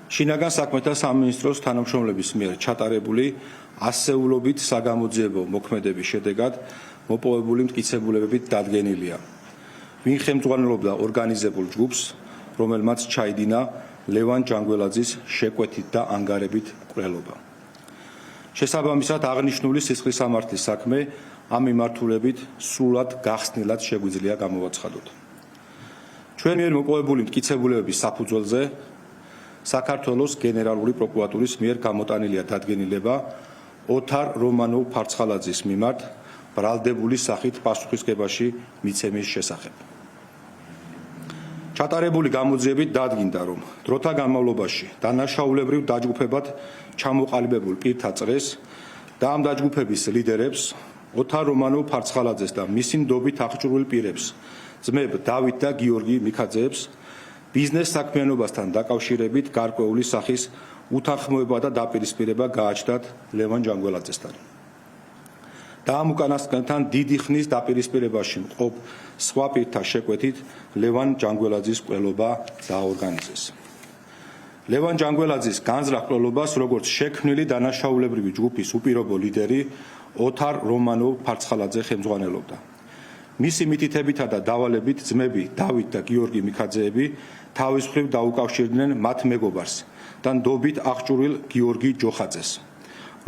შინაგან საქმეთა სამინისტროს თანამშრომლების მიერ ჩატარებული ასეულობით საგამოძიებო მოქმედების შედეგად მოპოვებული მტკიცებულებებით დადგენილია, ვინ ხელმძღვანელობდა ორგანიზებულ ჯგუფს, რომელმაც ჩაიდინა ლევან ჯანგველაძის შეკვეთით და ანგარებით მკვლელობა. შესაბამისად, აღნიშნული სისხლის სამართლის საქმე ამ მიმართულებით სრულად გახსნილად შეგვიძლია გამოვაცხადოთ. ჩვენ მიერ მოპოვებული მტკიცებულებების საფუძველზე საქართველოს გენერალური პროკურატურის მიერ გამოტანილია დადგენილება ოთარ რომანოვ-ფარცხალაძის მიმართ ბრალდებული სახით პასუხისგებაში მიცემის შესახებ. ჩატარებული გამოძიებით დადგინდა, რომ დროთა განმავლობაში დანაშაულებრივ დაჯგუფებად ჩამოყალიბებულ პირთა წრეს და ამ დაჯგუფების ლიდერებს ოთარ რომანოვ-ფარცხალაძეს და მისი ნდობით აღჭურვილ პირებს ძმებ დავით და გიორგი მიქაძეებს ბიზნეს საქმიანობასთან დაკავშირებით გარკვეული სახის უთანხმოება და დაპირისპირება გააჩნდათ ლევან ჯანგველაძესთან. და ამ უკანასკნელთან დიდი ხნის დაპირისპირებაში მყოფ სხვა პირთა შეკვეთით ლევან ჯანგველაძის მკვლელობა დააორგანიზეს. ლევან ჯანგველაძის განზრახ მკვლელობას როგორც შექმნილი დანაშაულებრივი ჯგუფის უპირობო ლიდერი ოთარ რომანოვ-ფარცხალაძე ხელმძღვანელობდა. მისი მითითებითა და დავალებით ძმები დავით და გიორგი მიქაძეები თავის მხრივ დაუკავშირდნენ მათ მეგობარს და ნდობით აღჭურვილ გიორგი ჯოხაძეს,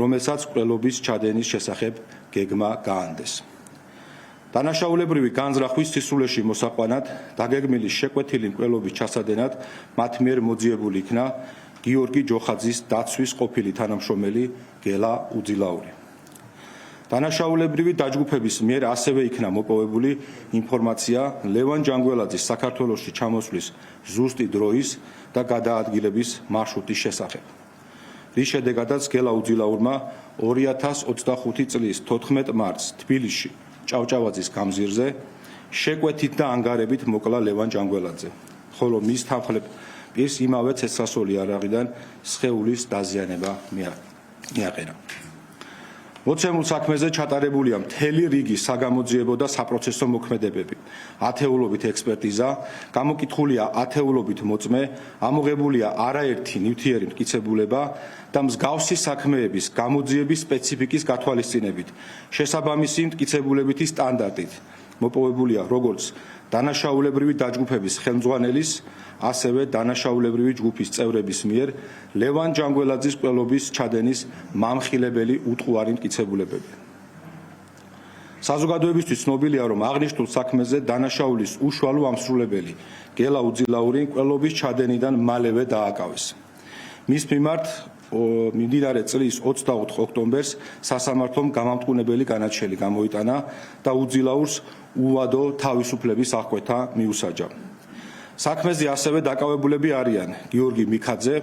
რომელსაც მკვლელობის ჩადენის შესახებ გეგმა გაანდეს. დანაშაულებრივი განზრახვის სისულეში მოსაყვანად დაგეგმილი შეკვეთილი მკვლელობის ჩასადენად მათ მიერ მოძიებული იქნა გიორგი ჯოხაძის დაცვის ყოფილი თანამშრომელი გელა უძილაური. დანაშაულებრივი დაჯგუფების მიერ ასევე იქნა მოპოვებული ინფორმაცია ლევან ჯანგველაძის საქართველოში ჩამოსვლის ზუსტი დროის და გადაადგილების მარშრუტის შესახებ, რის შედეგადაც გელა უძილაურმა 2025 წლის 14 მარტს თბილისში ჭავჭავაძის გამზირზე შეკვეთით და ანგარებით მოკლა ლევან ჯანგველაძე, ხოლო მის თანხლებ პირს იმავე ცეცხლსასროლი იარაღიდან სხეულის დაზიანება მიაყენა. მოცემულ საქმეზე ჩატარებულია მთელი რიგი საგამოძიებო და საპროცესო მოქმედებები, ათეულობით ექსპერტიზა, გამოკითხულია ათეულობით მოწმე, ამოღებულია არაერთი ნივთიერი მტკიცებულება და მსგავსი საქმეების გამოძიების სპეციფიკის გათვალისწინებით, შესაბამისი მტკიცებულებითი სტანდარტით მოპოვებულია როგორც დანაშაულებრივი დაჯგუფების ხელმძღვანელის, ასევე დანაშაულებრივი ჯგუფის წევრების მიერ ლევან ჯანგველაძის მკვლელობის ჩადენის მამხილებელი უტყუარი მტკიცებულებები. საზოგადოებისთვის ცნობილია, რომ აღნიშნულ საქმეზე დანაშაულის უშუალო ამსრულებელი გელა უძილაური მკვლელობის ჩადენიდან მალევე დააკავეს. მის მიმართ მიმდინარე წლის 24 ოქტომბერს სასამართლომ გამამტყუნებელი განაჩენი გამოიტანა და უძილაურს უვადო თავისუფლების აღკვეთა მიუსაჯა. საქმეზე ასევე დაკავებულები არიან გიორგი მიქაძე,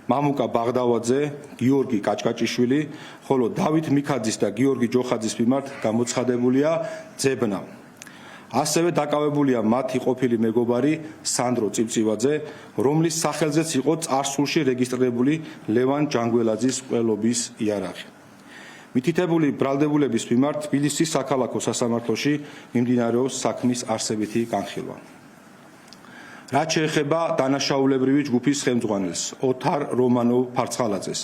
მამუკა ბაღდავაძე, გიორგი კაჭკაჭიშვილი, ხოლო დავით მიქაძის და გიორგი ჯოხაძის მიმართ გამოცხადებულია ძებნა. ასევე დაკავებულია მათი ყოფილი მეგობარი სანდრო წივწივაძე, რომლის სახელზეც იყო წარსულში რეგისტრირებული ლევან ჯანგველაძის მკვლელობის იარაღი. მითითებული ბრალდებულების მიმართ თბილისის საქალაქო სასამართლოში მიმდინარეობს საქმის არსებითი განხილვა. რაც შეეხება დანაშაულებრივი ჯგუფის ხელმძღვანელს ოთარ რომანოვ-ფარცხალაძეს,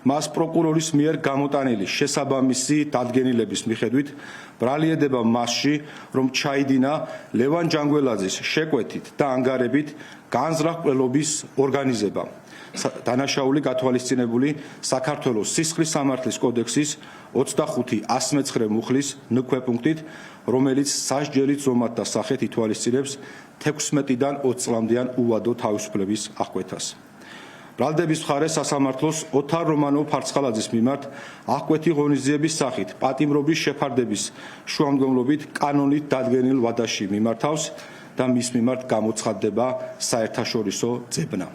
მას პროკურორის მიერ გამოტანილი შესაბამისი დადგენილების მიხედვით ბრალიედება მასში, რომ ჩაიდინა ლევან ჯანგველაძის შეკვეთით და ანგარებით განზრახ მკვლელობის ორგანიზება, დანაშაული გათვალისწინებული საქართველოს სისხლის სამართლის კოდექსის 25-119 მუხლის ნქვეპუნქტით, რომელიც სასჯელით ზომად და სახით ითვალისწინებს 16-დან 20 წლამდიან უვადო თავისუფლების აღკვეთას. ბრალდების მხარეს სასამართლოს ოთარ რომანოვ-ფარცხალაძის მიმართ აღკვეთი ღონისძიების სახით პატიმრობის შეფარდების შუამდგომლობით კანონით დადგენილ ვადაში მიმართავს და მის მიმართ გამოცხადდება საერთაშორისო ძებნა.